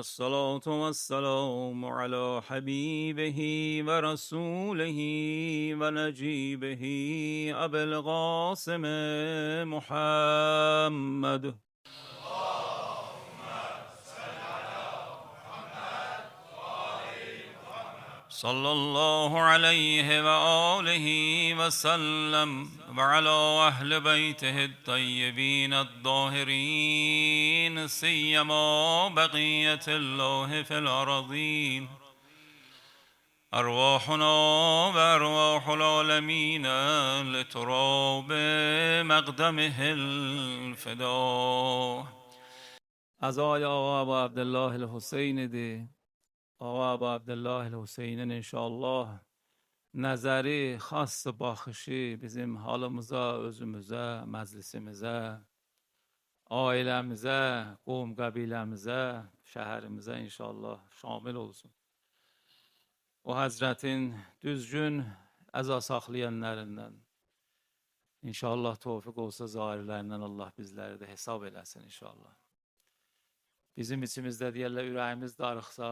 والصلاة والسلام على حبيبه ورسوله ونجيبه أبي القاسم محمد صلى الله عليه وآله وسلم وعلى أهل بيته الطيبين الطاهرين سيما بقية الله في الأرضين أرواحنا وأرواح العالمين لتراب مقدمه الفداء. عزای آقا ابو عبدالله الحسین دی، آقا ابو عبدالله الحسین'in inşallah nəzəri xas baxışı bizim halımıza, özümüzə, məclisimizə, ailəmizə, qovm qəbiləmizə, şəhərimizə inşallah şamil olsun. O Həzrətin düzgün əza saxlayanlarından, inşallah tövfiq olsa zahirlərindən Allah bizləri də hesab eləsin inşallah. Bizim içimizdə deyərlər, ürəyimiz darıxsa,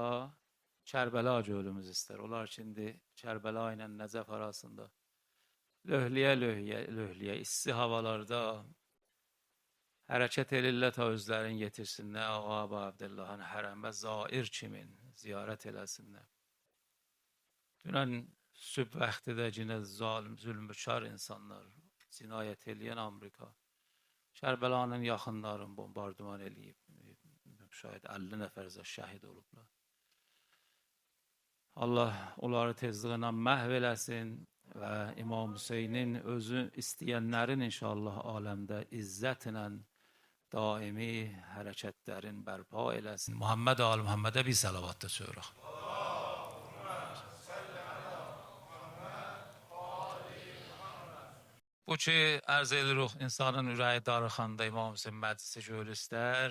Kərbəla gölümüz istər. Onlar şimdi Kərbəla ilə Nəcəf arasında löhliyə issi havalarda hərəkət elirlər ta özlərini yetirsinlər. Ağa Əbu Abdullahın hərəmə zair kimin ziyarət eləsinlər. Dünən sübh vaxtıda yine zulmkar insanlar cinayət eləyən Amerika Kərbəlanın yaxınlarını bombardıman eləyib. Şayad 50 nəfər şəhid olublar. Allah onları tezliğindən məhv eləsin və İmam Hüseynin özü istəyənlərin inşallah aləmdə izzətlə daimi hərəkətlərin bərpa eləsin. Muhammed al Muhammedə bir salavat da söylək. Bu ki, ərz edirik, insanın ürəyi darıxanda İmam Hüseyin məclisi görür istər,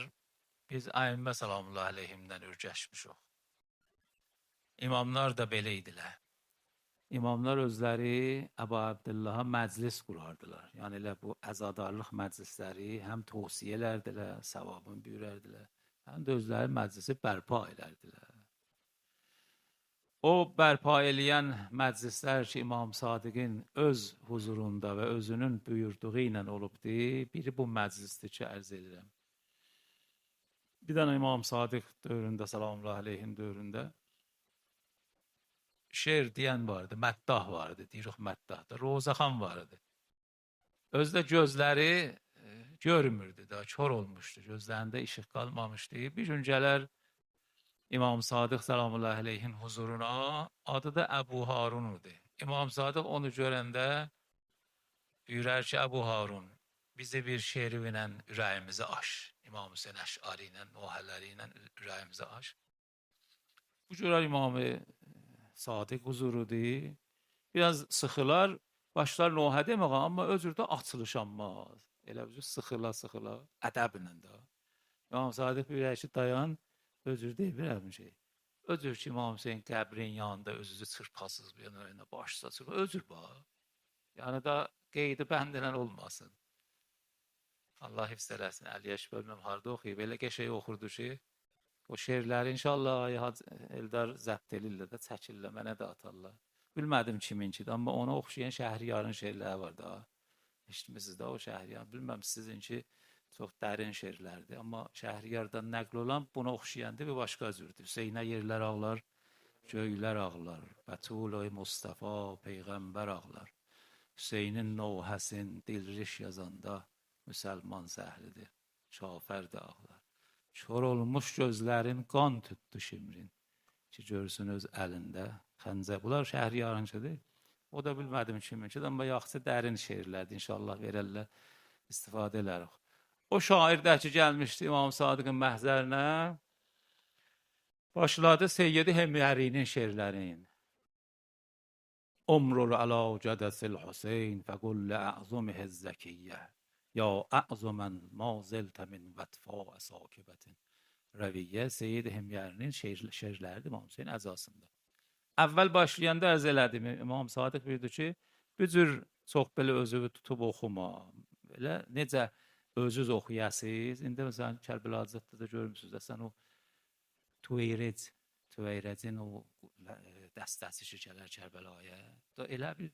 biz əimmə salamullah əleyhimdən ürgəşmişik. İmamlar da belə idilər. İmamlar özləri Əbu Abdullaha məclis qurardılar. Yəni elə bu əzadarlıq məclisləri həm tövsiyə edərdilər, savabını büyürərdilər, həm də özləri məclisi bərpa edərdilər. O bərpa eləyən məclislər ki, İmam Sadiqin öz huzurunda və özünün buyurduğu ilə olubdu, biri bu məclisdir ki, ərz edirəm. Bir dənə İmam Sadiq dövründə, salamullah əleyhin dövründə şeir deyən vardı, məddah vardı, deyirik məddahda, Rozaxan vardı. Özdə gözləri görmürdü, da kör olmuşdu, gözlərində işıq qalmamışdı. Bir gün gələr İmam Sadiq salamullah əleyhin huzuruna, adı da Əbu Harun'udur. İmam Sadiq onu görəndə buyurar ki, Əbu Harun, bizi bir şeiri ilə ürəyimizi aş. İmam Hüseyin Əş'ari ilə, nohələri ilə ürəyimizi aş. Bu görər İmam Sadiq huzurudur. Biraz sıxılar, başlar nohə demək, amma özürdə açılışanmaz. Elə sıxıla, ədəblə də. İmam Sadiq buyurar ki, dayan, özür deyirəm şey. Özür ki, İmam Hüseyin qəbrin yanında özünüzü çırpasız bir yana başsa çırpasız. Özür bax. Yəni da qeydi bəndilən olmasın. Allah hifz eləsin. Əliyə şübhəlməm harda oxuyub. Elə qəşəy oxurdu ki, o şeirləri inşallah Eldar zəbt elirlər də, çəkirlər, mənə də atarlar. Bilmədim kiminkidir, amma ona oxşayan Şəhriyarın şeirləri var da. Eşitmişsiniz də o Şəhriyar. Bilməm sizinki çox dərin şeirlərdir, amma Şəhriyardan nəql olan buna oxşayandır və başqa cürdür. Hüseynə yerlər ağlar, göylər ağlar, Bətul-i Mustafa, Peyğəmbər ağlar. Hüseynin nohəsin dilriş yazanda müsəlman səhlidir, şafər də ağlar. Kör olmuş gözlərin qan tutdu şimrin ki, görsün öz əlində xəncər. Bunlar Şəhriyarınkidir. O da bilmədim kiminkidir, amma yaxşı dərin şeirlərdir. İnşallah verərlər, istifadə edərik. O şair də ki, gəlmişdi İmam Sadiqin məhzərinə, başladı Seyyid-i Hemyərinin şeirlərin. Umrul əla cədəsil Hüseyin fəqul lə'zumihi zəkiyyə ya ə'zumən ma ziltə min vətfa əsakibətin. Rəviyyə Seyyid-i Hemyərinin şeirləridir İmam Hüseyin əzasında. Əvvəl başlayanda ərz elədim, İmam Sadiq buyurdu ki, bir cür çox belə özünü tutub oxuma. Belə necə özünüz oxuyasınız. İndi məsələn Kərbəla Cəddə də görmüsünüz də sən o Tüveyrəcin o dəstəsi gələr Kərbəlaya. Da elə bir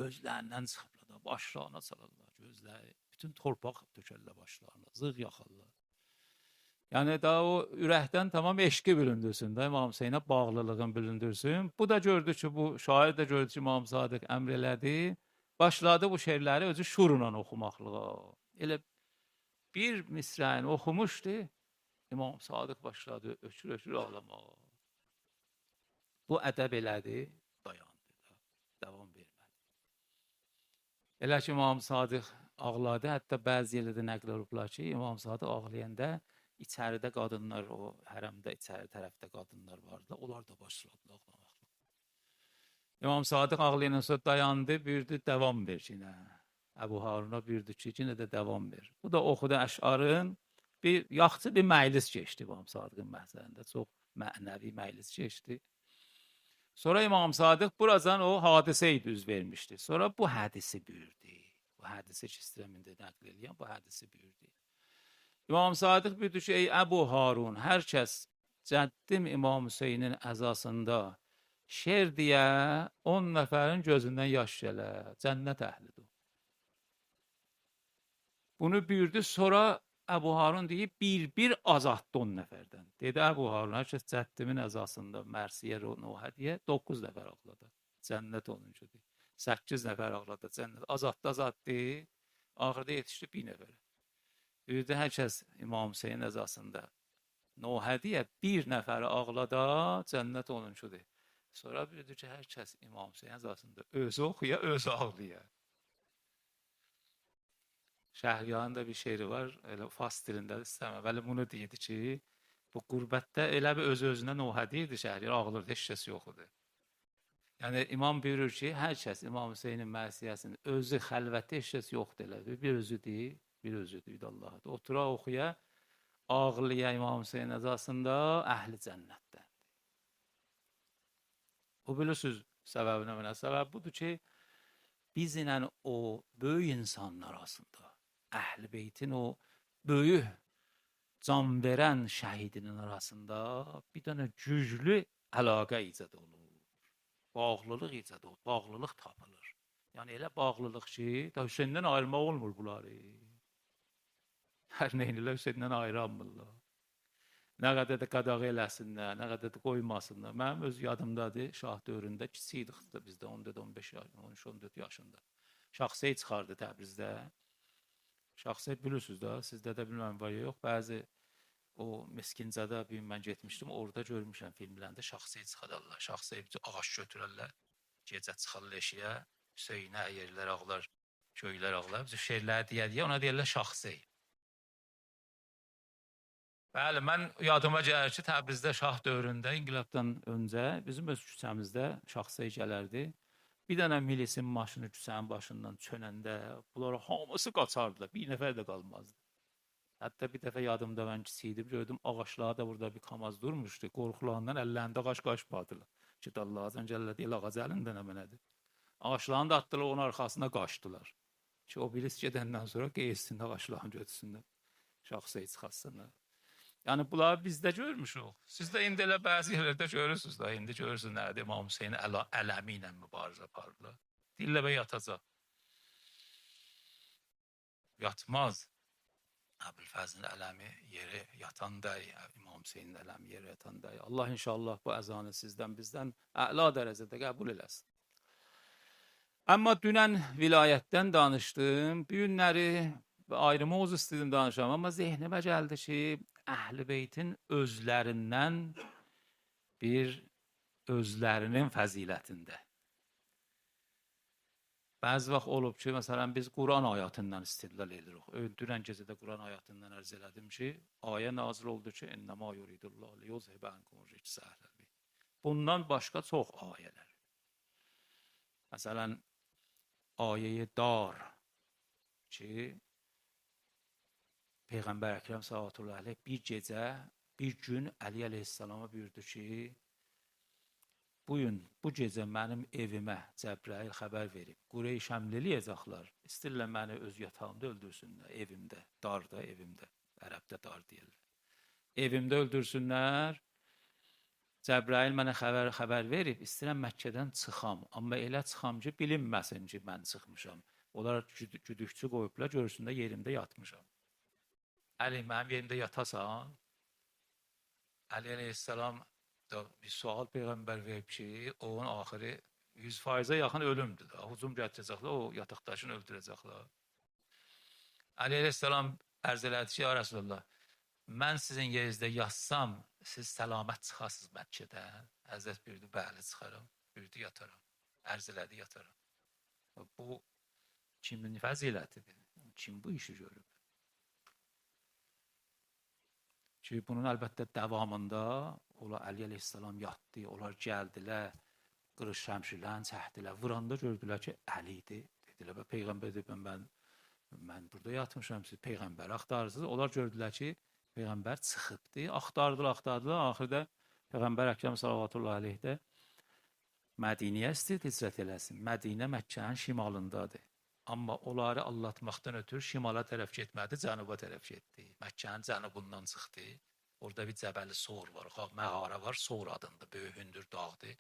özlərindən çıxıblar da, başlarına salırlar, gözləri, bütün torpaq tökərlər başlarına, zığ yaxarlar. Yəni da o ürəkdən tamam eşqi büründürsün də, İmam Hüseynə bağlılığın büründürsün. Bu da gördü ki, bu şair də gördü ki, İmam Sadiq əmr elədi. Başladı bu şeirləri özü şurla oxumaqlığa. Elə bir misrəni oxumuşdu, İmam Sadiq başladı ökür-ökür ağlamağa. Bu ədəb elədi, dayandı da, davam vermədi. Elə ki, İmam Sadiq ağladı, hətta bəzi yerlərdə nəql olublar ki, İmam Sadiq ağlayanda içəridə qadınlar, o hərəmdə içəri tərəfdə qadınlar vardı, onlar da başladılar ağlamaq. İmam Sadiq ağlayandan sonra dayandı, buyurdu, devam ver yine. Əbu Haruna buyurdu ki, yine də devam ver. Bu da oxudu əşarın, bir yaxşı bir məclis keçdi İmam Sadiqin məhzərində, çox mənəvi məclis keçdi. Sonra İmam Sadiq buradan o hadiseyi düz vermişdi. Sonra bu hədisi buyurdu. Bu hədisi ki, istirəmində nəql eləyən bu hədisi buyurdu. İmam Sadiq buyurdu ki, ey Əbu Harun, hər kəs cəddim İmam Hüseynin əzasında şer deyə 10 nəfərin gözündən yaş gələr, cənnət əhlidir. Bunu buyurdu, sonra Əbu Harun deyib, bir azaddı 10 nəfərdən. Dedi Əbu Harun, hər kəs cəddimin əzasında Mərsiyə Nuhədiyə 9 nəfər ağladı. Cənnət onuncudur. 8 nəfər ağladı, cənnət. Azaddı. Axırda yetişdi 1 nəfərə. Buyurdu, hər kəs İmam Hüseyin əzasında Nuhədiyə 1 nəfəri ağlada, cənnət onuncudur. Sonra buyurdu ki, hər kəs İmam Hüseyin əzasında özü oxuya, özü ağlaya. Şəhriyarın da bir şeiri var, elə fars dilində istəmə. Bəli bunu deyirdi ki, bu qürbətdə elə bir öz-özünə Nuhədi idi Şəhriyar, ağlırdı, heç kəs yox idi. Yəni İmam buyurur ki, hər kəs İmam Hüseynin mərsiyəsinin özü xəlvətdə heç kəs yoxdur elədi. Bir özüdür Allah'a. Otura oxuya, ağlıya İmam Hüseyin əzasında əhli cənnətdə. O bilirsiniz səbəbinə mənə. Səbəb budur ki, bizlə o böyük insanlar arasında, Əhl-i Beytin o böyük can verən şəhidinin arasında bir dənə güclü əlaqə icad olur. Bağlılıq icad olur, bağlılıq tapılır. Yəni elə bağlılıq ki, da Hüseyndən ayrılmaq olmur bunları. Hər neynirlər Hüseyndən ayrılmırlar. Nə qədər də qadağı eləsinlər, nə qədər də qoymasınlar. Mənim öz yadımdadır, şah dövründə kiçik idik də bizdə 14-15 yaş, 13-14 yaşında. Şaxsey çıxardı Təbrizdə. Şaxsey bilirsiniz də, sizdə də bilməm var ya yox. Bəzi o Meskincədə bir gün mən getmişdim, orada görmüşəm filmlərində Şaxsey çıxarırlar. Şaxsey ağac götürərlər, gecə çıxarlar eşiyə, Hüseynə yerlər ağlar, köylər ağlar. Biz şeirlər deyə ona deyirlər Şaxsey. Bəli, mən yadıma gəlir ki, Təbrizdə şah dövründə, inqilabdan öncə bizim öz küçəmizdə Şaxsey gələrdi. Bir dənə milisin maşını küçənin başından çönəndə bunlara hamısı qaçardılar, bir nəfər də qalmazdı. Hətta bir dəfə yadımda mən kiçiydim, gördüm ağaçlarda burada bir kamaz durmuşdu, qorxularından əllərində ağaç qaçmadılar. Ki, Allah'tan gəllə deyil, ağac əlində nə mənədir. Ağaçlarını da atdılar, onun arxasına qaçdılar. Ki, o bilis gedəndən sonra qeysin ağaçlarını götürsünlər, Şaxsey çıxasınlar. Yəni bunları bizdə görmüşük. Siz də indi elə bəzi yerlərdə görürsünüz da, indi görürsünüz nədir İmam Hüseyin ələmi ilə mübarizə aparırlar. Dillə və yatacaq. Yatmaz. Əbülfəzlin ələmi yeri yatanda, İmam Hüseynin ələmi yeri yatanda. Allah inşallah bu əzanı sizdən, bizdən əla dərəcədə qəbul eləsin. Amma dünən vilayətdən danışdım. Bu günləri ayrı mövzu istedim danışam, amma zehnimə gəldi ki, Əhl-i Beytin özlərindən bir özlərinin fəzilətində. Bəzi vaxt olub ki, məsələn, biz Quran ayatından istidlal edirik. Dünən gecədə Quran ayatından ərz elədim ki, ayə nazil oldu ki, İnnəmâ yuridullah liyuzhibə ankum rijsə əhlil beyt. Bundan başqa çox ayələr. Məsələn, ayəyə dar ki, Peyğəmbər Əkrəm sallallahu əleyhi bir gecə, bir gün Əli əleyhissalama buyurdu ki, bu gecə mənim evimə Cəbrəil xəbər verib, Qureyş həmlə eləyəcəklər, istəyirlər məni öz yatağımda öldürsünlər, evimdə, darda evimdə, ərəbdə dar deyirlər. Evimdə öldürsünlər, Cəbrayil mənə xəbər verib, istəyirəm Məkkədən çıxam, amma elə çıxam ki, bilinməsin ki, mən çıxmışam. Onlar güdükçü qoyublar, görsünlər yerimdə yatmışam. Əli, mənim yerimdə yatasan? Əli əleyhissalam da bir sual Peyğəmbər verib ki, onun axırı 100%-ə yaxın ölümdür da. Hücum gətirəcəklər, o yataqdaşını öldürəcəklər. Əli əleyhissalam ərz elədi ki, ya Rasulullah, mən sizin yerinizdə yazsam, siz səlamət çıxasınız Məkkədən. Həzrət buyurdu, bəli çıxaram. Buyurdu, yataram. Ərz elədi, yataram. Bu kimin fəzilətidir? Kim bu işi görüb? Ki bunun əlbəttə davamında ola Əli əleyhissalam yatdı, onlar gəldilər, qırış şəmşirlərini çəkdilər, vuranda gördülər ki, Əlidir. Dedilər, Peyğəmbər dedi, mən burada yatmışam, siz Peyğəmbəri axtarırsınız. Onlar gördülər ki, Peyğəmbər çıxıbdı, axtardılar. Axırda Peyğəmbər Əkrəm sallallahu əleyhi də Mədinəyə istəyirdi hicrət eləsin. Mədinə Məkkənin şimalındadır. Amma onları allatmaqdan ötürü şimala tərəf getmədi, cənuba tərəf getdi. Məkkənin cənubundan çıxdı. Orada bir Cəbəli Sor var, məğara var, Sor adında, böyük hündür dağdır.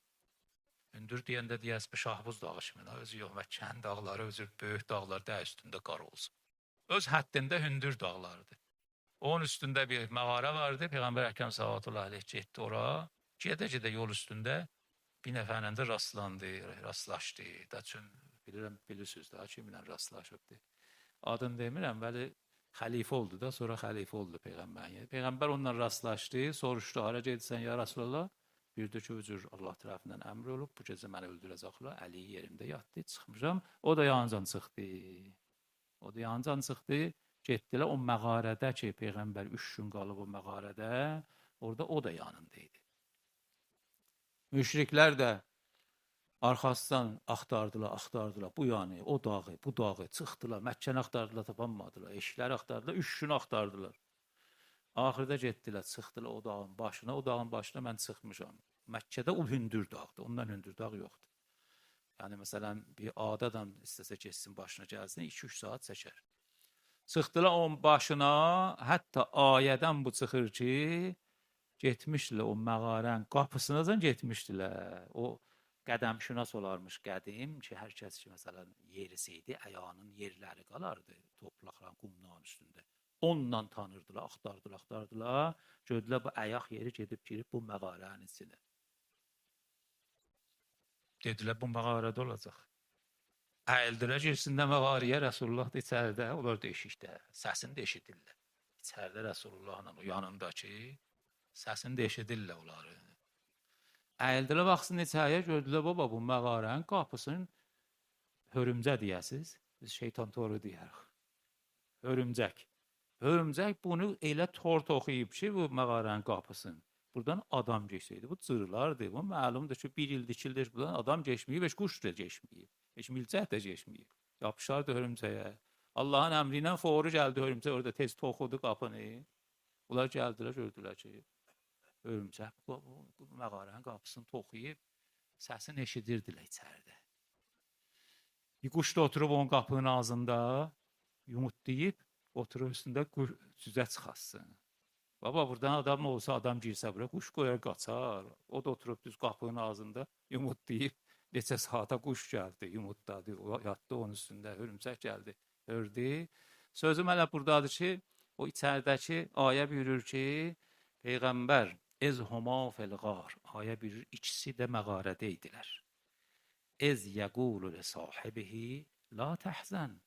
Hündür deyəndə deyəs bir Şahbuz dağı kimi, özü yox, Məkkənin dağları, özü böyük dağlar da üstündə qar olsun. Öz həddində hündür dağlardır. Onun üstündə bir məğara vardı, Peyğəmbər Əkrəm sallallahu əleyhi getdi ora. Gedə-gedə yol üstündə bir nəfərlə də rastlaşdı. Da çün bilirsiniz daha kiminlə rastlaşıbdı. Adını demirəm, bəli xəlifə oldu da, sonra xəlifə oldu Peyğəmbər. Peyğəmbər onunla rastlaşdı, soruşdu, hara gedirsən ya Rasulullah? Bir də ki, özür Allah tərəfindən əmr olub, bu gecə məni öldürəcəklər, Əli yerimdə yatdı, çıxmışam. O da yancan çıxdı. Getdilər o məğarədə ki, Peyğəmbər 3 gün qalıb o məğarədə, orada o da yanındaydı. Müşriklər də arxasından axtardılar, bu yanı, o dağı, bu dağı, çıxdılar, Məkkəni axtardılar, tapanmadılar, eşikləri axtardılar, 3 gün axtardılar. Axırda getdilər, çıxdılar o dağın başına mən çıxmışam. Məkkədə o hündür dağdır, ondan hündür dağ yoxdur. Yəni, məsələn, bir adadan istəsə geçsin başına gəlsin, 2-3 saat çəkər. Çıxdılar onun başına, hətta ayədən bu çıxır ki, getmişdilər o məğarənin qapısınacan getmişdilər. O qədəmşünas olarmış qədim ki, hər kəs ki, məsələn, yerisiydi, ayağının yerləri qalardı, toplaqların, qumların üstündə. Onunla tanırdılar, axtardılar, gördülər bu ayaq yeri gedib girib bu məğarənin içinə. Dedilər, bu məğarədə olacaq. Əyildilər girsinlər məğarəyə, Rəsulullah da içəridə, onlar da eşikdə, səsini də eşidirlər. İçəridə Rəsulullahla o yanındakı səsini də eşidirlər onları. Əyildilər, baxsın içəriyə, gördülər, baba, bu məğarənin qapısının hörümcə deyəsiz, biz şeytan toru deyərik. Hörümcək bunu elə tort oxuyub ki, bu məğarənin qapısını. Buradan adam geçseydi, bu cırlardı, bu məlumdur ki, 1 il, 2 ildir buradan adam geçməyib, heç quş da geçməyib, heç milcət də geçməyib. Yapışardı hörümcəyə. Allahın əmri ilə fori gəldi hörümcək, orada tez toxudu qapını. Bunlar gəldilər, gördülər ki, hörümcək bu məğarənin qapısını toxuyub, səsini eşidirdilər içəridə. Bir quş da oturub onun qapının ağzında, yumurtlayıb, oturub üstündə süzə çıxasın. Baba, buradan adam olsa, adam girsə bura, quş qoyar, qaçar. O da oturub düz qapının ağzında yumurtlayıb, neçə saata quş gəldi, yumurtladı, yatdı onun üstündə, hörümcək gəldi, ördü. Sözüm hələ buradadır ki, o içəridəki ayə buyurur ki, Peyğəmbər, ez huma fel qar, ayə buyurur, ikisi də məğarədə idilər. Ez yəqulu li sahibihi, la təhzən,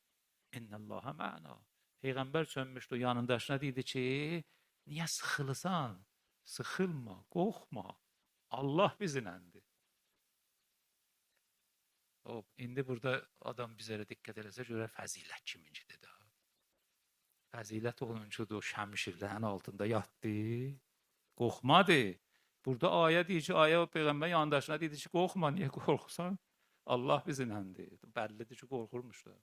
innəllaha mə'na. Peyğəmbər sönmüşdü, yanındaşına dedi ki, niyə sıxılırsan? Sıxılma, qorxma. Allah bizimlədir. İndi burada adam bizlərə diqqət eləsə, görə fəzilət kiminkidir də. Fəzilət onuncudur, o şəmişirlərin altında yatdı, qorxmadı. Burada ayə deyir ki, ayə o Peyğəmbər yandaşına dedi ki, qorxma, niyə qorxursan? Allah bizimlədir. Bəllidir ki, qorxurmuşlar.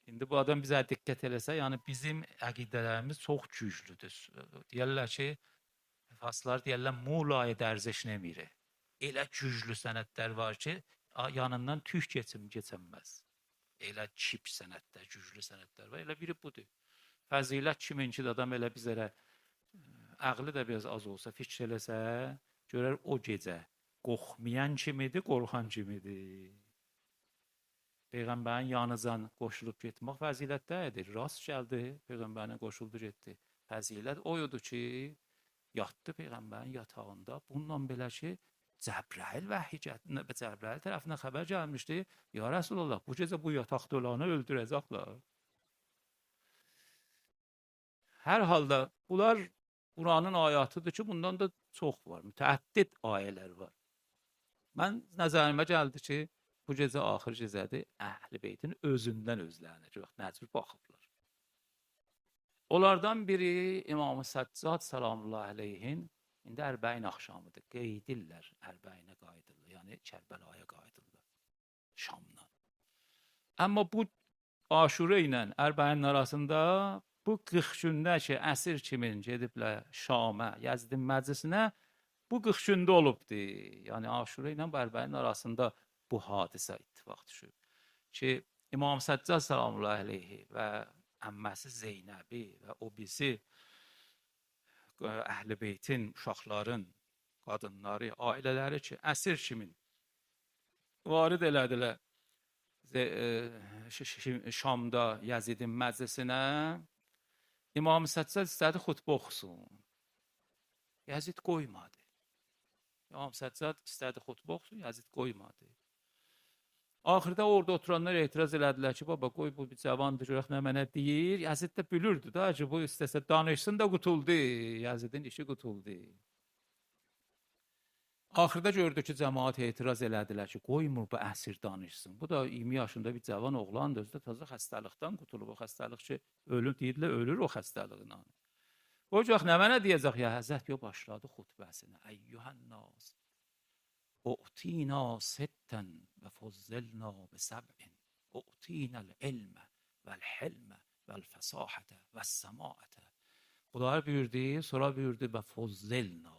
İndi bu adam bizə diqqət eləsə, yəni bizim əqidələrimiz çox güclüdür. Deyərlər ki, faslar deyərlər, mulaya dərziş nemiri. Elə güclü sənətlər var ki, yanından tük keçənməz. Elə çip sənətlər, güclü sənətlər var. Elə biri budur. Fəzilət kiminkidir, adam elə bizlərə ağlı da biraz az olsa fikir eləsə, görər o gecə qorxmayan kimidir, qorxan kimidir. Peyğəmbərin yanıcan qoşulub getmək fəzilətdədir. Rast gəldi, Peyğəmbərinə qoşuldu getdi. Fəzilət o idi ki, yatdı Peyğəmbərin yatağında. Bununla belə ki, Cəbrayil vəhiy gəldi. Cəbrayil tərəfindən xəbər gəlmişdi. Ya Rəsulullah, bu gecə bu yataqda olanı öldürəcəklər. Hər halda bunlar Quranın ayatıdır ki, bundan da çox var. Mütəəddid ayələr var. Mən nəzərimə gəldi ki, bu gecə axır gecədir. Əhl-i Beytin özündən özlərinə çox nəcür baxıblar. Onlardan biri İmam-ı Səccad salamullahi aleyhin indi Ərbəin axşamıdır. Qeydirlər, Ərbəyinə qayıdırlar. Yəni Kərbəlaya qayıdırlar. Şamdan. Amma bu Aşura ilə Ərbəyinin arasında bu 40 gündə ki, əsir kimin gediblər Şamə, Yəzdin məclisinə, bu 40 gündə olubdu. Yəni Aşura ilə Ərbəyinin arasında bu hadisə ittifaq düşüb. Ki, İmam Səccad salamullahi aleyhi və əmməsi Zeynəbi və o birisi Əhl-i Beytin, uşaqların, qadınları, ailələri ki, əsir kimin varid elədilər Şamda Yəzidin məclisinə. İmam Səccad istədi xutbə oxusun. Yəzid qoymadı. İmam Səccad istədi xutbə oxusun, Yəzid qoymadı. Axırda orada oturanlar etiraz elədilər ki, baba qoy bu bir cavandır, görək nə mənə deyir. Yəzid də bilirdi da ki, bu istəsə danışsın da qutuldu. Yəzidin işi qutuldu. Axırda gördü ki, cəmaat etiraz elədilər ki, qoymur bu əsir danışsın. Bu da 20 yaşında bir cavan oğlandır, özü də təzə xəstəlikdən qutulub. O xəstəlik ki, ölür deyirlər, ölür o xəstəliqlə. O vaxt nə mənə deyəcək ya Həzrət, yo başladı xutbəsinə. Əyyuhən nas. اُعْتِينَا سِتًّا وَفُضِّلْنَا بِسَبْعٍ اُعْتِينَا الْعِلْمَ وَالْحِلْمَ وَالْفَصَاحَةَ وَالسَّمَاءَةَ. Bunlar buyurdu, sonra buyurdu və فُضِّلْنَا.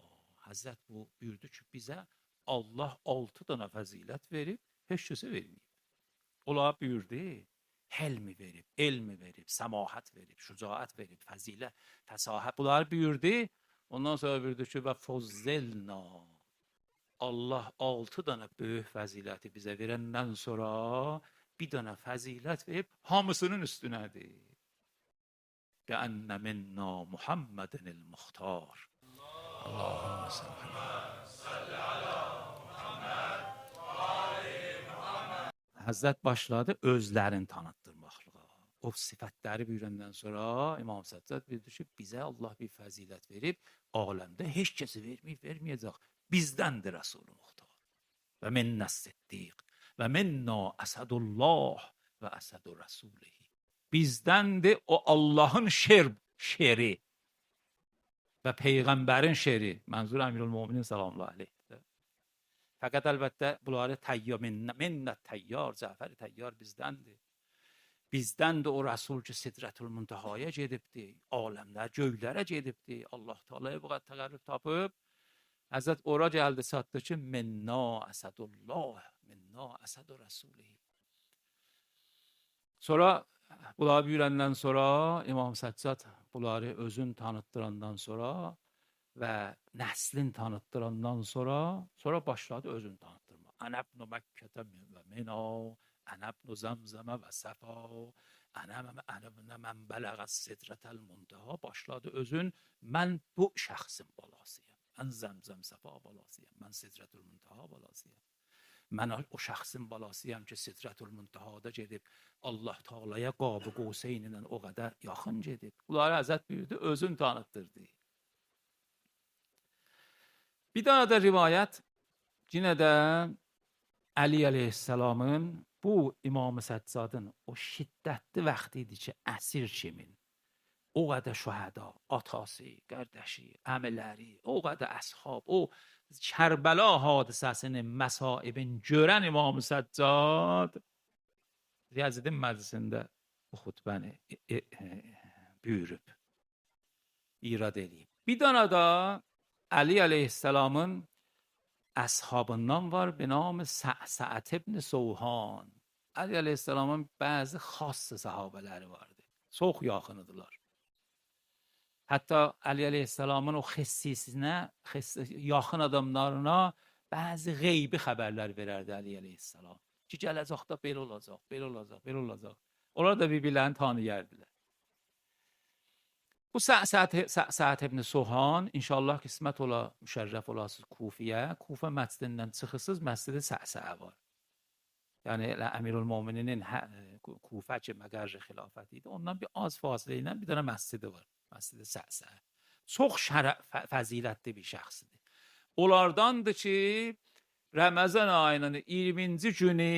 Həzrət bu buyurdu ki, bizə Allah 6 dana fəzilət verib, heç kəsə verməyib. Onlar buyurdu, helmi verib, elmi verib, səmahət verib, şücaət verib, fəzilət, fəsahət. Bunlar buyurdu, ondan sonra buyurdu ki, və فُضِّلْنَا. Allah 6 dana böyük fəziləti bizə verəndən sonra bir dana fəzilət verib hamısının üstünədir. Kəənnə minnə Muhammedinil Muxtar. Allahümme salli ala Muhammed və ali Muhammed. Həzrət başladı özlərini tanıtdırmaqlığa. O sifətləri buyurəndən sonra İmam Səccad bildi ki, bizə Allah bir fəzilət verib, aləmdə heç kəsi verməyəcək. Bizdəndir Rəsul-i Muxtar. Və minnəs-siddiq və minnə əsədullah və əsədur rəsulihi. Bizdəndir o Allahın şeri və Peyğəmbərin şeri. Mənzur Əmirül-Müminin salamullahi aleyhdir. Fəqət əlbəttə bunları minnət təyyar, Cəfər təyyar bizdəndir. Bizdəndir o Rəsul ki, Sidrətül-Müntəhaya gedibdir, aləmlər, göylərə gedibdir. Allah Teala'ya bu qədər təqərrüb tapıb, Həzrət ora gəldi, çatdı ki, minna əsədullah, minna əsədur rəsulihi. Sonra, bunları buyurəndən sonra, İmam Səccad bunları özün tanıttırandan sonra və nəslin tanıttırandan sonra başladı özün tanıtdırma. Ənəbnu Məkkətə və Mina, ənəbnu Zəmzəmə və Səfa, ənəbnə mən bələğəs sidrətəl muntaha. Başladı özün, mən bu şəxsin balasıyam. Mən Zəmzəm Səfa balasıyam, mən Sidrətül-Muntaha balasıyam. Mən o şəxsin balasıyam ki, Sidrətül-Muntahada gedib, Allah Teala'ya Qab-ı Qovseyn ilə o qədər yaxın gedib. Bunları Həzrət buyurdu, özün tanıtdırdı. Bir daha da rivayət, yine də Ali əleyhissalamın bu İmam-ı Səccadın o şiddətli vaxtı idi ki, əsir kimin, o qədər şühəda, atası, qardaşı, əmiləri, o qədər əshab, o Kərbəla hadisəsinin məsaibin görən İmam-ı Səccad Yəzidin məclisində bu xutbəni buyurub, irad edib. Bir dana da Ali əleyhissalamın əshabından var, به نام سعسعة ibn Sovhan. Ali əleyhissalamın bəzi xas sahabələri vardı. Çox yaxınıdırlar. Hətta Əli əleyhissalamın o xəssisinə, yaxın adamlarına bəzi qeybi xəbərlər verərdi Əli əleyhissalam. Ki, gələcəkdə belə olacaq, belə olacaq, belə olacaq. Onlar da bir-birlərini tanıyardılar. Bu Sa'd ibn Suhan inşallah qismət ola, müşərrəf olasınız Kufiyə. Kufa məscidindən çıxırsınız, məscidi Sa'd var. Yəni Əmirülmöminin Kufa ki, məqər xilafəti idi. Ondan bir az fasilə ilə bir dənə məscidi var. Məscidi Sa'd. Çox fəzilətli bir şəxsdir. Onlardandır ki, Ramazan ayının 20-ci günü,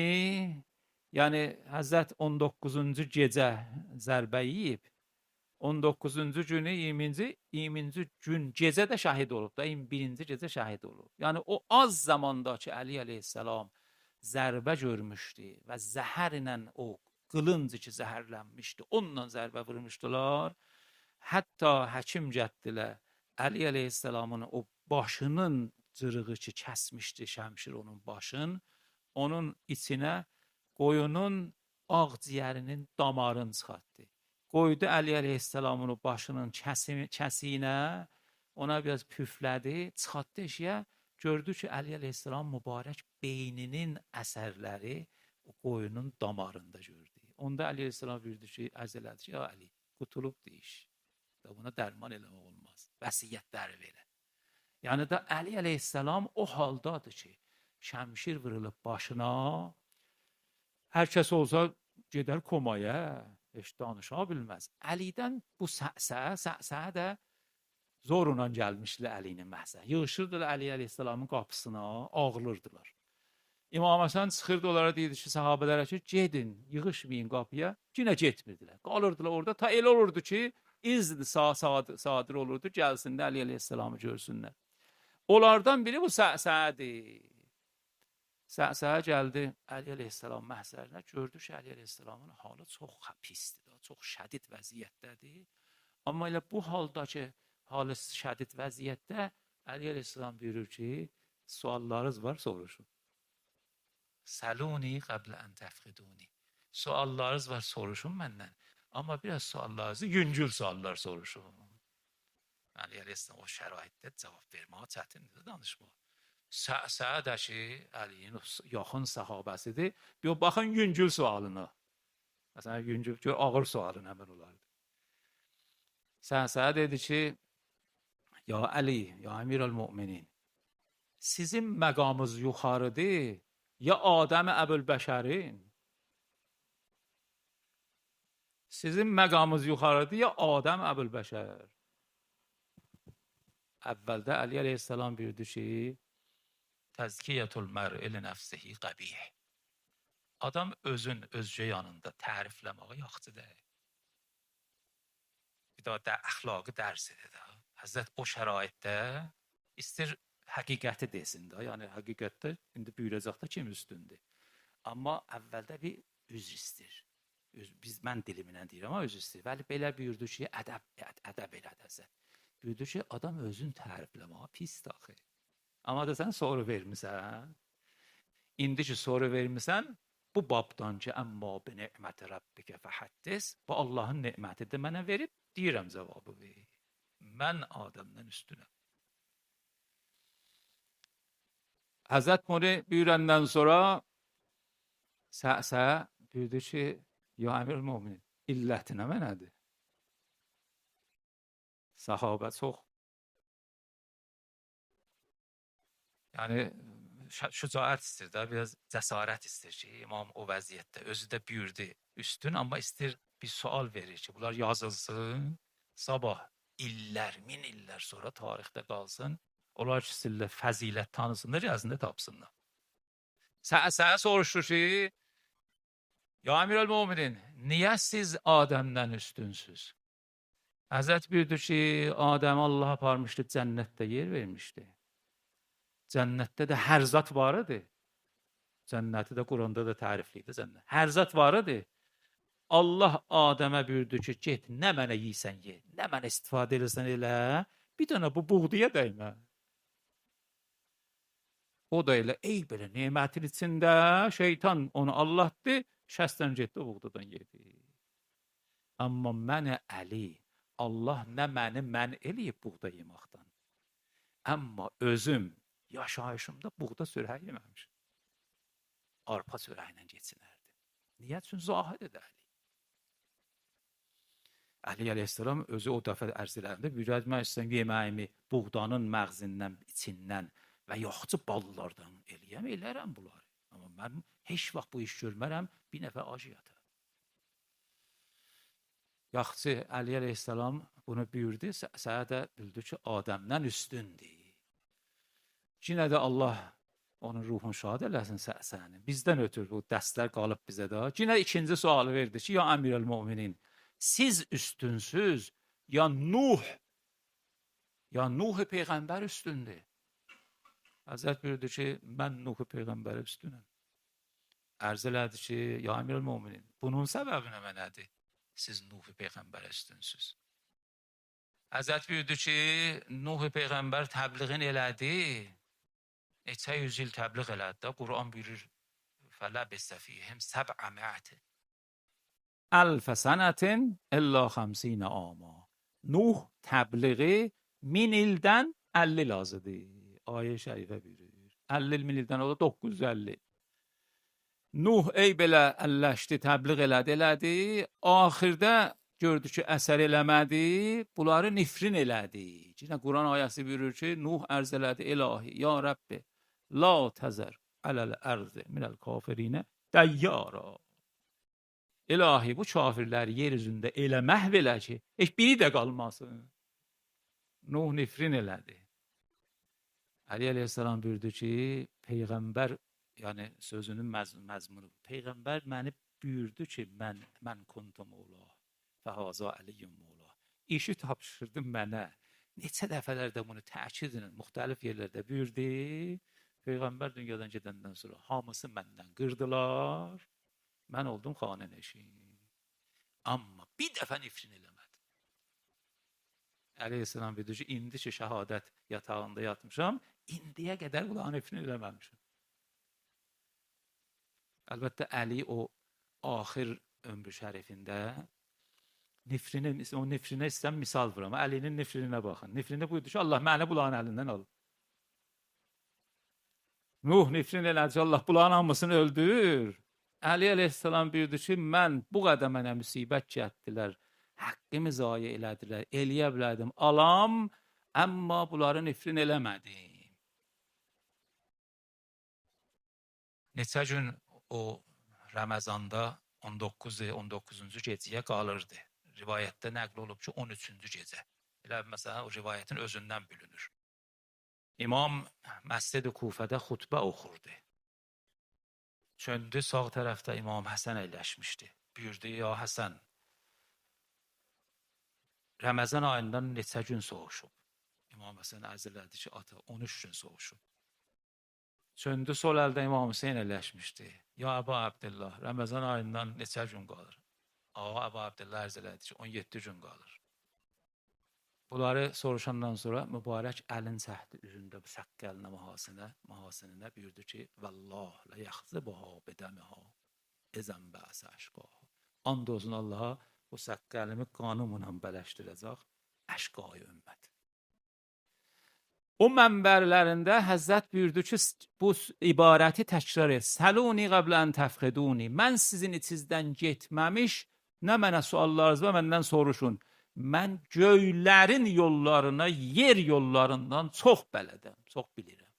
yəni Həzrət 19-cu gecə zərbə yeyib, 19-cu günü 20-ci gün gecə də şəhid olub da, 21-ci gecə şəhid olub. Yəni o az zamanda ki, Əli əleyhissalam zərbə görmüşdü və zəhərlə o qılınc ki zəhərlənmişdi, onunla zərbə vurmuşdular. Hətta həkim gəldilər, Əli əleyhissalamın o başının cırığı ki kəsmişdi şəmşir onun başın, onun içinə qoyunun ağciyərinin damarını çıxartdı. Qoydu Əli əleyhissalamın o başının kəsiyinə, ona biraz püflədi, çıxartdı eşiyə, gördü ki, Əli əleyhissalam mübarək beyninin əsərləri o qoyunun damarında gördü. Onda Əli əleyhissalam buyurdu ki, ərz elədi ki, ya Əli, qutulub deyiş. Buna dərman eləmək olmaz. Vəsiyyətləri verə. Yəni da Əli əleyhissalam o haldadır ki, şəmşir vurulub başına, hər kəs olsa gedər komaya, heç danışa bilməz. Əlidən bu Sa'də zorla gəlmişdilər Əlinin məhzə. Yığışırdılar Əli əleyhissalamın qapısına, ağılırdılar. İmam Həsən çıxırdı onlara, deyirdi ki, sahabələrə ki, gedin, yığışmayın qapıya. Yenə getmirdilər. Qalırdılar orada. Ta elə olurdu ki, izdi sadir olurdu, gəlsinlər Əli əleyhissalamı görsünlər. Onlardan biri bu Sa'di. Sa'd gəldi Əli əleyhissalam məhzərinə, gördü ki, Əli əleyhissalamın halı çox pisdir, çox şədid vəziyyətdədir. Amma elə bu halda ki, halı şədid vəziyyətdə Əli əleyhissalam buyurur ki, suallarınız var, soruşun. Səluni qəblə ən təfqiduni. Suallarınız var, soruşun məndən. Amma biraz suallarınızı yüngül suallar soruşun. Əli əleyhissalam o şəraitdə cavab verməyə çətindir, danışmaq. Sa'd ki, Əliyin yaxın səhabəsidir. Bir baxın yüngül sualına. Məsələn, yüngül, gör, ağır sualın həmən olardı. Sa'd dedi ki, ya Əli, ya Əmirəl-Möminin, sizin məqamınız yuxarıdır, ya Adəm Əbülbəşərin? Sizin məqamınız yuxarıdır, ya Adəm Əbülbəşər? Əvvəldə Əli əleyhissalam buyurdu ki, təzkiyyətul mər'i li nəfsihi qəbih. Adam özün özgə yanında tərifləməyə yaxşıdır. Bir daha əxlaqı dərs edir. Həzrət o şəraitdə istir həqiqəti desin də. Yəni həqiqətdə indi buyuracaqda kim üstündür. Amma əvvəldə bir üzr istir. Mən dilimlə deyirəm, amma üzr istir. Vəli belə buyurdu ki, ədəb elədi Həzrət. Buyurdu ki, adam özün tərifləməyə pis daxil. Amma da sən soru vermirsən. İndi ki soru vermirsən, bu babdan ki, əmmə bi ni'məti Rabbikə fəhəddis, bu Allahın ni'mətidir mənə verib, deyirəm cavabı ver. Mən Adəmdən üstünəm. Həzrət bunu buyurəndən sonra Sa'd buyurdu ki, ya Əmirəl-Möminin, illətinə mənədir. Sahabə çox. Yəni şücaət istir də, biraz cəsarət istir ki, imam o vəziyyətdə özü də buyurdu üstün, amma istir bir sual verir ki, bunlar yazılsın, sabah illər, min illər sonra tarixdə qalsın, onlar ki, sizlə fəzilət tanısınlar, yazında tapsınlar. Sa'd soruşur ki, ya Əmirəl-Möminin, niyə siz Adəmdən üstünsüz? Həzrət buyurdu ki, Adəm Allah aparmışdı, cənnətdə yer vermişdi. Cənnətdə də hər zat var idi. Cənnəti də Quranda da tərifliydi cənnət. Hər zat var idi. Allah Adəmə buyurdu ki, get, nə mənə yiysən ye, nə mənə istifadə edirsən elə, bir dənə bu buğdaya dəymə. O da elə, ey belə nemətin içində şeytan onu Allah'dı, şəstən getdi, o buğdadan yedi. Amma mənə Əli, Allah nə məni mən eləyib buğda yeməkdən. Amma özüm yaşayışımda buğda sürəyi yeməmişim. Arpa sürəylə keçinərdi. Niyə? Çünki zahid idi Əli. Əli əleyhissalam özü o dəfə ərz eləndə buyurdu, mən istəyirəm yeməyimi buğdanın məğzindən, içindən və yaxçı ballardan eləyəm, elərəm bunları. Amma mən heç vaxt bu iş görmərəm, bir nəfər acı yatar. Yaxçı Əli əleyhissalam bunu buyurdu, sənə də bildi ki, Adəmdən üstündür. Yenə də Allah onun ruhunu şad eləsin səni. Bizdən ötürü bu dərslər qalıb bizə də. Yenə ikinci sualı verdi ki, ya Əmirəl Möminin, siz üstünsüz, ya Nuh Peyğəmbər üstündür. Həzrət buyurdu ki, mən Nuh Peyğəmbər üstünəm. Ərz elədi ki, ya Əmirəl Möminin, bunun səbəbi nədir? Siz Nuh Peyğəmbər üstünsüz. Həzrət buyurdu ki, Nuh Peyğəmbər təbliğin elədi. Neçə yüz il təbliğ elədi də, Quran buyurur, فَلَبِثَ فِيهِمْ 700 أَلْفَ سَنَةٍ إِلَّا 50 عَامًا. Nuh təbliği 1000 ildən 50 lazımdır. Ayə şərifə buyurur. 50 min ildən o da 950. Nuh ey belə əlləşdi, təbliğ elədi. Axırda gördü ki, əsər eləmədi, bunları nifrin elədi. Yine Quran ayəsi buyurur ki, Nuh ərz elədi, ilahi, ya Rabbi, la təzər aləl ərzi minəl kafirinə dəyyara. İlahi, bu kafirləri yer üzündə elə məhv elə ki, heç biri də qalmasın. Nuh nifrin elədi. Əli əleyhissalam buyurdu ki, Peyğəmbər, yəni sözünün məzmunu, Peyğəmbər məni buyurdu ki, mən kuntum ola, fəhazə əliyyum ola. İşi tapşırdı mənə. Neçə dəfələr də bunu təkid edin, müxtəlif yerlərdə buyurdu. Peyğəmbər dünyadan gedəndən sonra hamısı məndən qırdılar. Mən oldum xanə neşin. Amma bir dəfə nifrin eləmədi. Əleyhissalam buyurdu ki, indi ki şəhadət yatağında yatmışam, indiyə qədər bunları nifrin eləməmişim. Əlbəttə Əli o axir ömrü şərifində o nifrinə istəyəm misal vuram. Əlinin nifrinə baxın. Nifrinə buyurdu ki, Allah məni bunların əlindən al. Nuh nifrin elədi ki, Allah bunların hamısını öldür. Əli əleyhissalam buyurdu ki, mən bu qədər mənə müsibət gətirdilər, haqqımı zayi elədilər, eləyə bilərdim, alam, amma bunları nifrin eləmədim. Neçə gün o Ramazanda 19-cu gecəyə qalırdı. Rivayətdə nəql olub ki, 13-cü gecə. Elə məsələn, o rivayətin özündən bölünür. İmam Məscid-i Kufədə xutbə oxurdu. Çöndü, sağ tərəfdə İmam Həsən əyləşmişdi. Buyurdu, ya Həsən, Ramazan ayından neçə gün soğuşub? İmam Həsən ərz elədi ki, ata, 13 gün soğuşub. Çöndü, sol əldə İmam Hüseyin əyləşmişdi. Ya Əbu Abdillah, Ramazan ayından neçə gün qalır? Ağa Əbu Abdillah ərz elədi ki, 17 gün qalır. Bunları soruşandan sonra mübarək əlin səhdi üzündə bu səqqəlinə mahasinə buyurdu ki, Vallah la yaxzibuha bidəmiha izən bəsə əşqaha. And olsun Allaha, bu səqqəlimi qanımla bələşdirəcək əşqayı ümmət. O mənbərlərində Həzrət buyurdu ki, bu ibarəti təkrar et. Səluni qəblən təfqiduni. Mən sizin içinizdən getməmiş, nə mənə suallarınız var, məndən soruşun. Mən göylərin yollarına, yer yollarından çox bələdəm, çox bilirəm.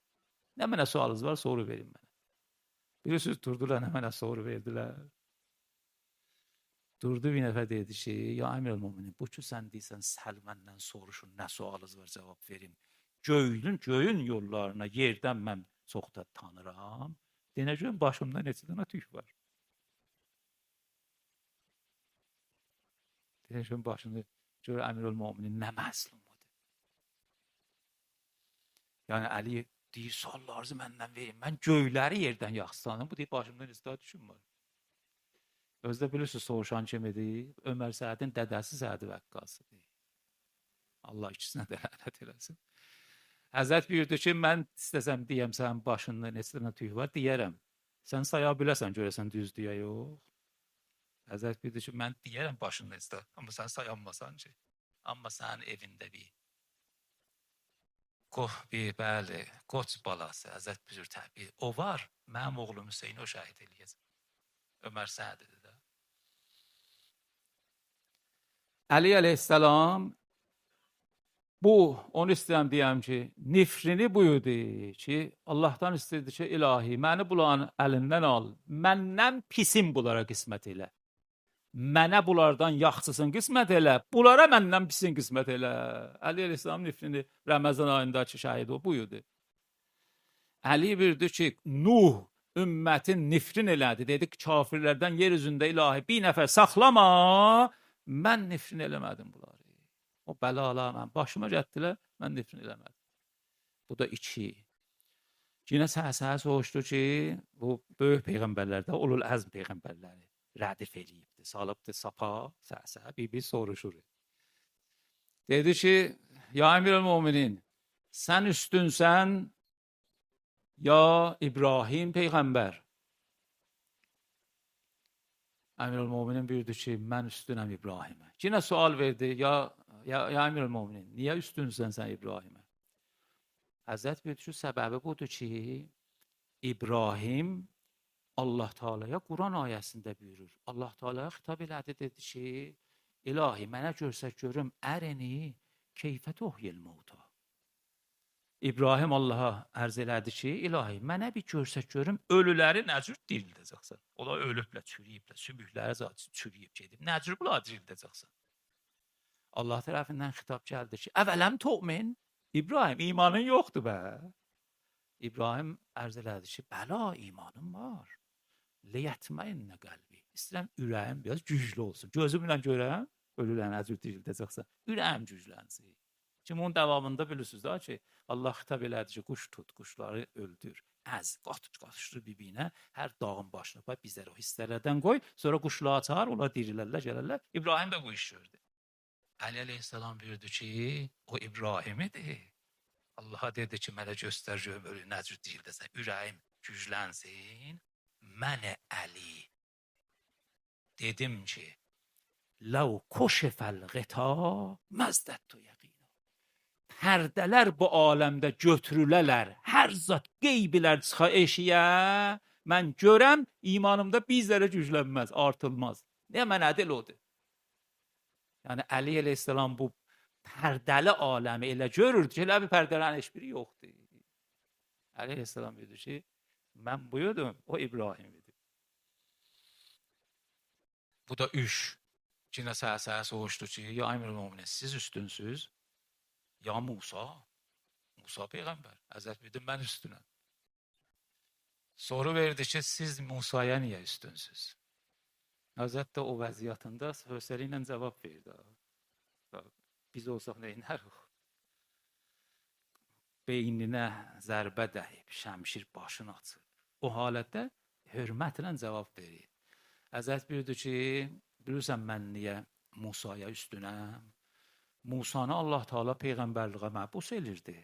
Nə mənə sualınız var, soru verin mənə. Bilirsiniz, durdular, nə mənə soru verdilər. Durdu bir nəfər dedi ki, ya Əmirəl Möminin, bu ki sən deyirsən, səl məndən soruşun, nə sualınız var, cavab verin. Göyün yollarına, yerdən mən çox da tanıram. Denəcəm, başımda neçə dənə tük var. Denəcəm, başımda gör Əmirəl Möminin nə məzlumudur. Yəni Əli deyir, suallarınızı məndən verin. Mən göyləri yerdən yaxşısanım. Bu deyir, başımda neçə düşüm var. Özdə bilirsiniz, soruşan kim idi? Ömər Sədin dədəsi Səd Vəqqasıdır. Allah ikisinə də rəhmət eləsin. Həzrət buyurdu ki, mən istəsəm deyəm sənin başında neçə dənə tüy var, deyərəm. Sən saya biləsən, görəsən düz deyə yox. Həzrət buyurdu ki, mən deyərəm başında neçə, amma sən sayanmasan ki. Amma sənin evində bəli, qoç balası, Həzrət Büzür təbii, o var. Mənim oğlum Hüseyin o şəhid eləyəcək. Ömər Sədədir də. Əli əleyhissalam bu, onu istəyəm deyəm ki, nifrini buyurdu ki, Allahdan istəyirdi ki, ilahi, məni bunların əlindən al, məndən pisim bunlara qismət elə. Mənə bunlardan yaxşısın qismət elə, bunlara məndən pisin qismət elə. Əli əleyhissalam nifrini Ramazan ayındakı şəhid o buyurdu. Əli bildi ki, Nuh ümmətin nifrin elədi. Dedi ki, kafirlərdən yer üzündə ilahi bir nəfər saxlama, mən nifrin eləmədim bunları. O bəlalar mən başıma gətirdilər, mən nifrin eləmədim. Bu da 2. Yine səhər soruşdu ki, bu böyük peyğəmbərlərdə ulul əzm peyğəmbərləri rədif eləyibdi, salıbdı sapa, səhər bir soruşur. Dedi ki, ya Emirül-Müminin, sən üstünsən ya İbrahim peyğəmbər? Emirül-Müminin bildi ki, mən üstünəm İbrahimə. Yine sual verdi, ya Emirül-Müminin, niyə üstünsən sən İbrahimə? Həzrət bildi ki, səbəbi budur ki, İbrahim Allah Teala'ya Quran ayəsində buyurur. Allah Teala'ya xitab elədi, dedi ki, ilahi, mənə görsək görüm, ərini keyfət ohyel mevta. İbrahim Allah'a ərz elədi ki, ilahi, mənə bir görsək görüm, ölüləri nəcür dirildəcəksən. Onlar ölüblə, çürüyüblə, sümükləri zaten çürüyüb gedib. Nəcür bunlar dirildəcəksən? Allah tərəfindən xitab gəldi ki, əvələm tu'min, İbrahim, imanın yoxdur bə. İbrahim ərz elədi ki, bəla, imanım var. Liyətməinnə qəlbi. İstəyirəm ürəyim biraz güclü olsun. Gözümlə görəm, ölülən əcür dirildəcəksən. Ürəyim güclənsin. Şimdi onun davamında bilirsiniz da ki, Allah xitab elədi ki, quş tut, quşları öldür. Əz, qatışdır bibinə, hər dağın başına qoy, bizlər o hissələrdən qoy, sonra quşları çağır, onlar dirilərlər, gələrlər. İbrahim də bu iş gördü. Əli əleyhissalam buyurdu ki, o İbrahimidir. Allah'a dedi ki, mənə göstər görüm, ölü nəcür dirildəsən, ürəyim güclənsin. Mən Əli dedim ki, ləv koşefəl qita məzdəttu yəqina. Pərdələr bu aləmdə götürülələr, hər zat qeybilər çıxa eşiyə, mən görəm, imanımda bizlərə güclənməz, artılmaz. Nə mənədir odur? Yəni, Əli əleyhissalam bu pərdəli aləmi elə görürdü ki, elə bir pərdələrin heç biri yoxdur. Əli əleyhissalam dedi ki, mən buyurdum, o İbrahim idi. Bu da 3. Yine səhər soruşdu ki, ya Emirül-Müminin, siz üstünsüz, ya Musa? Musa peyğəmbər. Həzrət bildi, mən üstünəm. Soru verdi ki, siz Musaya niyə üstünsüz? Həzrət də o vəziyyətində hövsələ ilə cavab verdi. Biz olsaq neynərik? Beyninə zərbə dəyib, şəmşir başını açıb. O halətdə hörmətlə cavab verir. Həzrət buyurdu ki, bilirsən mən niyə Musaya üstünəm? Musanı Allah Teala peyğəmbərliğə məbus elirdi.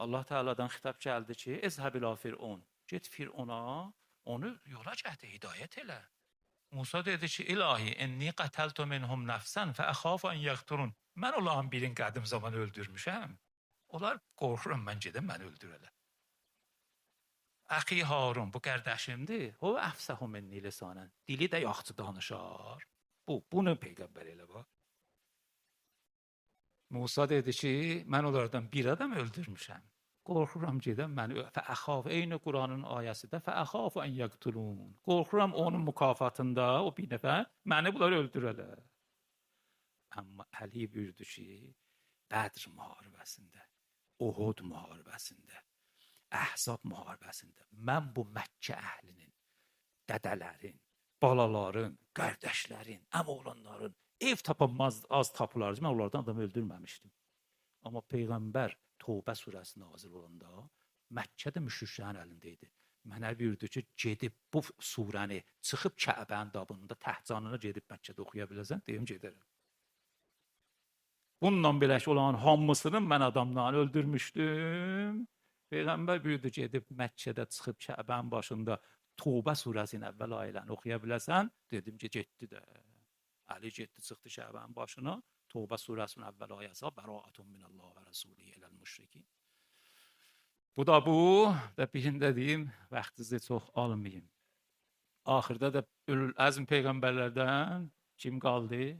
Allah Teala'dan xitab gəldi ki, ezhəb ilə Fir'un. Get Fir'una, onu yola gətir, hidayət elə. Musa dedi ki, ilahi, enni qətəltu minhum nəfsən fəəxafu ən yəqturun. Mən onların birini qədim zaman öldürmüşəm. Onlar qorxuram, mən gedim, məni öldürələr. Əxi Harun, bu qardaşımdır. O əfsəhu minni lisanən. Dili də yaxşı danışar. Bunu peyğəmbər elə var. Musa dedi ki, mən onlardan bir adam öldürmüşəm. Qorxuram gedən məni fəəxaf, eyni Quranın ayəsində fəəxafu ən yəqtulun. Qorxuram onun mükafatında o bir nəfər məni bunlar öldürələr. Amma Əli buyurdu ki, Bədr müharibəsində, Uhud müharibəsində, Əhzab müharibəsində mən bu Məkkə əhlinin, dədələrin, balaların, qardaşların, əmoğlanların ev tapılmaz az tapılardı. Mən onlardan adam öldürməmişdim. Amma Peyğəmbər Tövbə surəsi nazil olanda Məkkədə müşriklərin əlində idi. Mənə buyurdu ki, gedib bu surəni çıxıb Kəbənin dabında təhcanına gedib Məkkədə oxuya biləsən, deyim gedərəm. Bununla belə olan hamısını mən adamdan öldürmüşdüm. Peyğəmbər buyurdu gedib Məkkədə çıxıb Kəbənin başında Tövbə surəsinin əvvəl ayələrini oxuya biləsən, dedim ki, getdi də. Əli getdi, çıxdı Kəbənin başına, Tövbə surəsinin əvvəl ayəsi bəraətun minəllahi və rəsulihi iləl müşrikîn. Bu da bu və birin dediyim vaxtınızı çox almayayım. Axırda da Ülül Əzm peyğəmbərlərdən kim qaldı?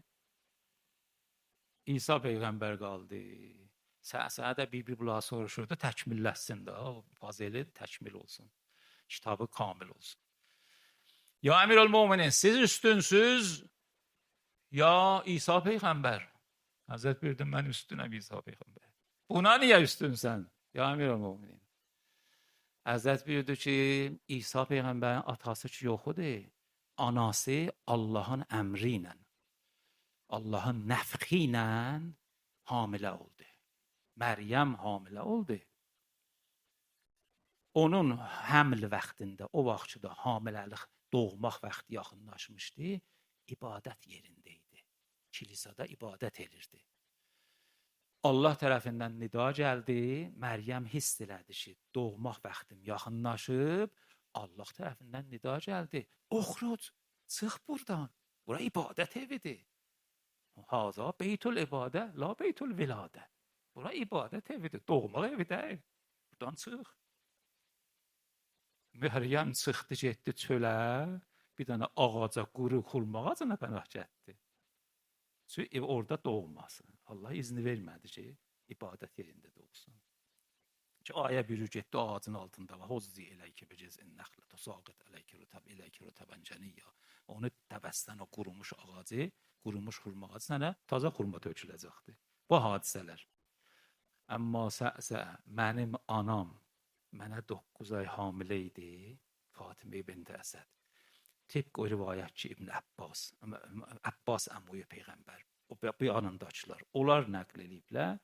İsa peyğəmbər qaldı. Səhə-səhə də bir bunlar soruşurdu, təkmilləşsin də, fazili təkmil olsun. Kitabı kamil olsun. Ya Emirül-Müminin, siz üstünsüz ya İsa peyğəmbər. Həzrət buyurdu, mən üstünəm İsa peyğəmbər. Buna niyə üstünsən? Ya Emirül-Müminin. Həzrət buyurdu ki, İsa peyğəmbərin atası ki yoxudur, anası Allahın əmri ilə, Allahın nəfxi ilə hamilə oldu. Məryəm hamilə oldu. Onun həml vaxtında, o vaxt da hamiləlik, doğmaq vaxtı yaxınlaşmışdı, ibadət yerində idi. Kilisada ibadət edirdi. Allah tərəfindən nida gəldi, Məryəm hiss elədi ki, doğmaq vaxtım yaxınlaşıb, Allah tərəfindən nida gəldi. Oxruc, çıx buradan, bura ibadət evidir. Haza beytül ibadə, la beytül viladə. Bura ibadət evidir, doğmaq evi deyil. Buradan çıx. Məryəm çıxdı, getdi çölə, bir dənə ağaca, quru xurma ağacına pənah getdi. Çünki orada doğmasın. Allah izni vermədi ki, ibadət yerində doğsun. Ki ayə bürü getdi ağacın altında və hozzi eləyki bicizin nəxlə tosaqət eləyki rütəbən cəniyyə. Onu təbəstən o qurumuş ağacı, qurumuş xurma ağacı sənə taza xurma töküləcəkdi. Bu hadisələr. Amma mənim anam mənə 9 ay hamilə idi, Fatimə bint Əsəd. Tıpkı o rivayət ki, İbn Abbas əmmuyu peyğəmbər, bu yanındakılar, onlar nəql ediblər.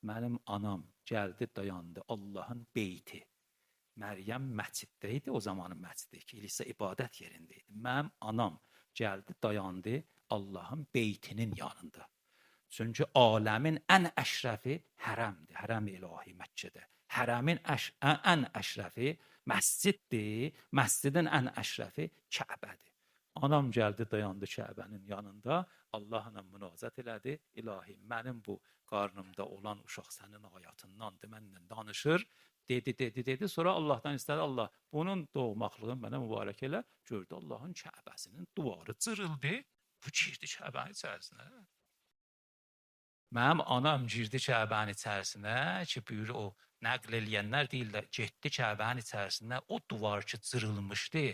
Mənim anam gəldi, dayandı, Allahın beyti. Məryəm məsciddə idi, o zamanın məscidi, kilsə ibadət yerində idi. Mənim anam gəldi, dayandı, Allahın beytinin yanında. Çünki aləmin ən əşrəfi hərəmdir, hərəm ilahi Məkkədə. Hərəmin ən əşrəfi məsciddir, məscidin ən əşrəfi Kəbədir. Anam gəldi, dayandı Kəbənin yanında, Allahla münacət elədi. İlahi, mənim bu qarnımda olan uşaq sənin ayatındandır, mənlə danışır. Dedi. Sonra Allahdan istədi, Allah, bunun doğmaqlığını mənə mübarək elə. Gördü Allahın Kəbəsinin duvarı cırıldı, bu girdi Kəbənin içərisinə. Mənim anam girdi Kəbənin içərisinə ki, buyur o nəql eləyənlər deyirlər, getdi Kəbənin içərisinə, o duvar ki cırılmışdı,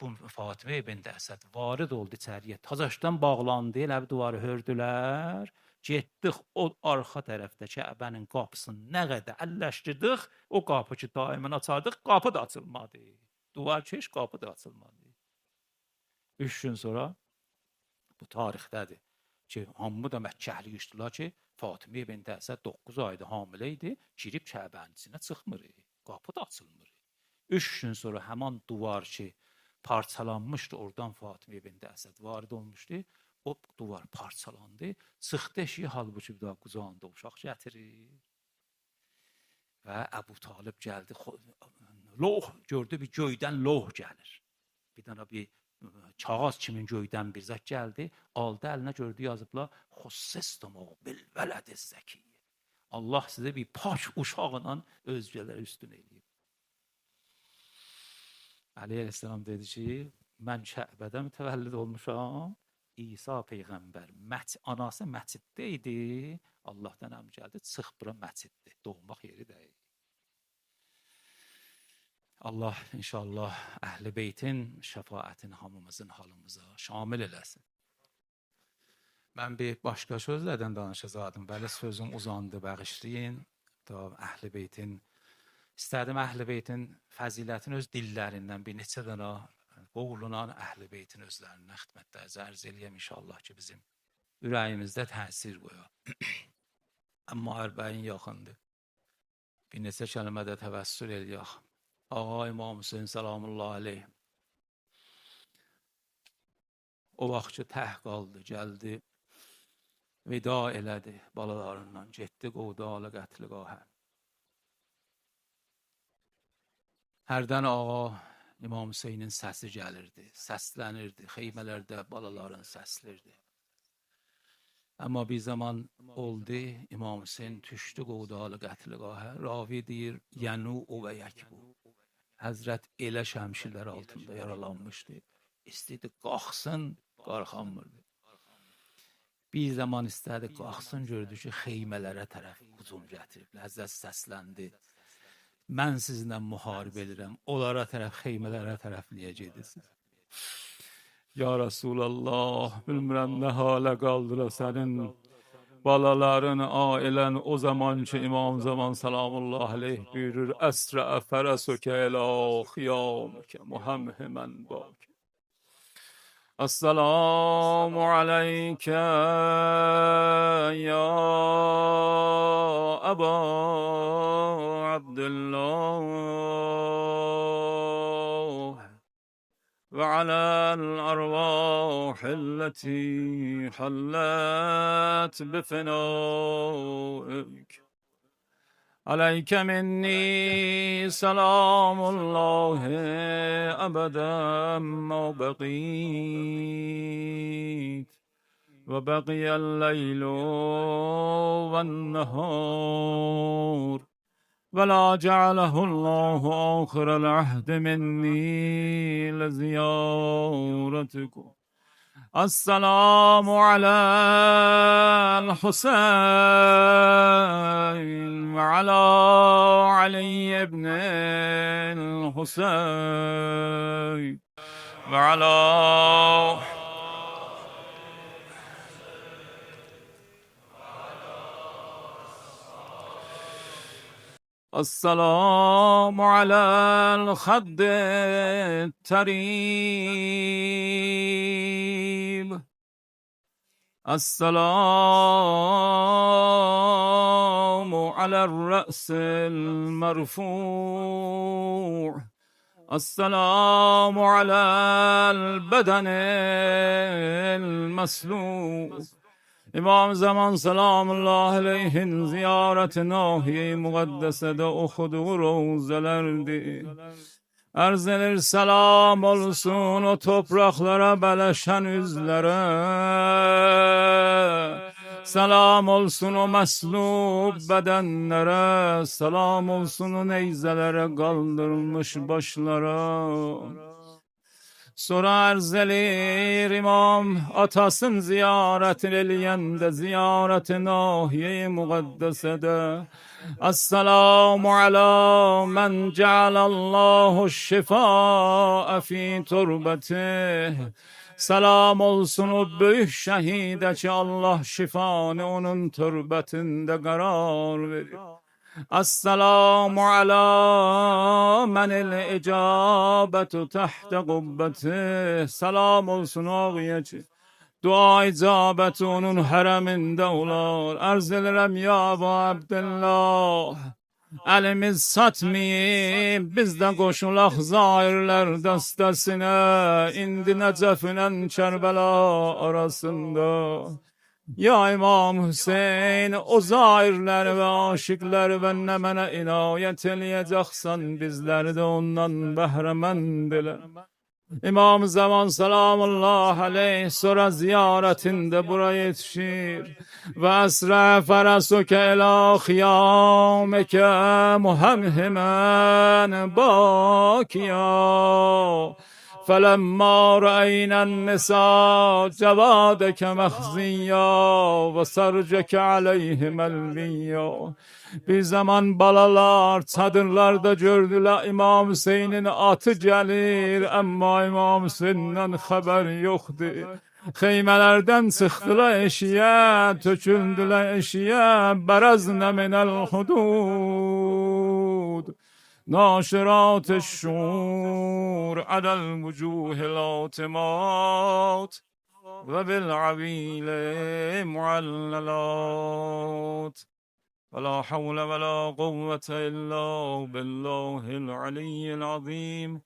bu Fatimə bint Əsəd varid oldu içəriyə, tazaşdan bağlandı, elə bir duvarı hördülər, getdik o arxa tərəfdə Kəbənin qapısını nə qədər əlləşdirdik, o qapı ki daimən açardıq, qapı da açılmadı. Duvar keş, qapı da açılmadı. 3 gün sonra, bu tarixdədir ki, hamı da Məkkəhli işdilər ki, Fatimə bint Əsəd 9 ayda hamilə idi, girib Kəbənin içinə çıxmır, qapı da açılmır. 3 gün sonra həman duvar ki, parçalanmışdı, oradan Fatimə bint Əsəd varid olmuşdu, o duvar parçalandı, çıxdı eşiyə, halbuki bir daha qucağında uşaq gətirir. Və Əbu Talib gəldi, loh gördü, bir göydən loh gəlir. Bir dənə bir kağız kimin göydən bir zət gəldi, aldı əlinə gördü, yazıblar, xussistumə bil vələdiz zəkiyyə. Allah sizə bir pak uşaqla özgələrə üstün eləyib. Əleyhisselam dedi ki, mən Kəbədə mütəvəllid olmuşam, İsa peyğəmbər, anası məsciddə idi, Allahdan əmr gəldi, çıx bura məsciddir, doğmaq yeri deyil. Allah inşallah əhl-i beytin şəfaətin hamımızın halımıza şamil eləsin. Mən bir başqa sözlərdən danışacaqdım, bəli sözüm uzandı, bağışlayın. Əhl-i beytin, istədim əhl-i beytin fəzilətini öz dillərindən bir neçə dənə qoğulunan əhl-i beytin özlərindən xidmətdə zərz eləyəm inşallah ki, bizim ürəyimizdə təsir qoyar. Amma ərbəyin yaxındır. Bir neçə kəlmədə təvəssül eləyək. Ağa İmam Hüseyin salamullah aleyh. O vaxt ki, təh qaldı, gəldi, vida elədi balalarından, getdi qovdu alə qətliqahə. Hərdən ağa İmam Hüseynin səsi gəlirdi, səslənirdi, xeymələrdə balaların səslirdi. اما bir zaman oldu İmam Hüseyin düştü qovdalı qətligaha. Ravi deyir yanu o ve yakbu. Hazret elə şəmşirlər altında yaralanmışdı. İstedi qalxsın, qalxanmırdı. Bir zaman istədi qalxsın, gördü ki xeymələrə tərəf hücum gətirib. Həzrət səsləndi. Mən sizinlə müharibə edirəm. Onlara tərəf, xeymələrə tərəf niyə gedirsiniz? Ya Resulallah, bilmirəm nə halə qaldıra sənin balaların, ailən o zaman ki İmam Zaman salamullah aleyh buyurur əsrə fərəsükə elə xiyamükə muhammimən bak. Esselamu aleyke ya Eba Abdullah ve alel arvahilleti hallet bifinaik. عليك مني سلام الله أبدا ما بقيت وبقي الليل والنهار ولا جعله الله آخر العهد مني لزيارتكم. السلام على الحسين وعلى علي بن الحسين وعلى السلام على الخد التريب. السلام على الرأس المرفوع. السلام على البدن المسلوب. İmam Zaman salamullah aleyhin ziyaret nahiye mukaddesede okuduğu rozelerdi. Arz eder selam olsun o topraklara beleşen yüzlere. Selam olsun o meslub bedenlere. Selam olsun o neyzelere kaldırılmış başlara. Sonra arz elir imam atasın ziyaret eleyende ziyareti nahiye-i mukaddesede. Esselamu ala men cealallahu şifa'a fi turbetih. Selam olsun o büyük şehide ki Allah şifanı onun turbetinde karar verir. Esselamu ala menil icabetu tahte kubbetih. Selam olsun ağaya ki dua icabeti onun hareminde olar. Arz ederim ya Ebu Abdullah, elimiz satmayıp biz de koşulaq zahirler destesine. İndi Necef'inen Kerbela arasında. Ya İmam Hüseyin o zahirler ve aşıklar ve nemene inayet eleyeceksen bizler de ondan behremendiler. İmam Zaman salamullah aleyh sonra ziyaretinde buraya yetişir. Ve esra ferasuke ila khiyameke muhemhimen bakiya. فلما رأينا النساء جوادك مخزيا وسرجك عليهم الويا. Bir zaman balalar çadırlarda gördüler İmam Hüseyin'in atı gelir ama İmam Hüseyin'den haber yoktu. Xeymələrdən çıxdılar eşiyə, töküldülər eşiyə, bəraznə minəl hudud. ناشرات الشور على الوجوه العاتمات وبالعويل معللات. ولا حول ولا قوة إلا بالله العلي العظيم.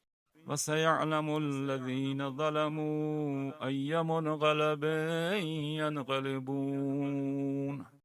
وسيعلم الذين ظلموا أي منقلب ينقلبون.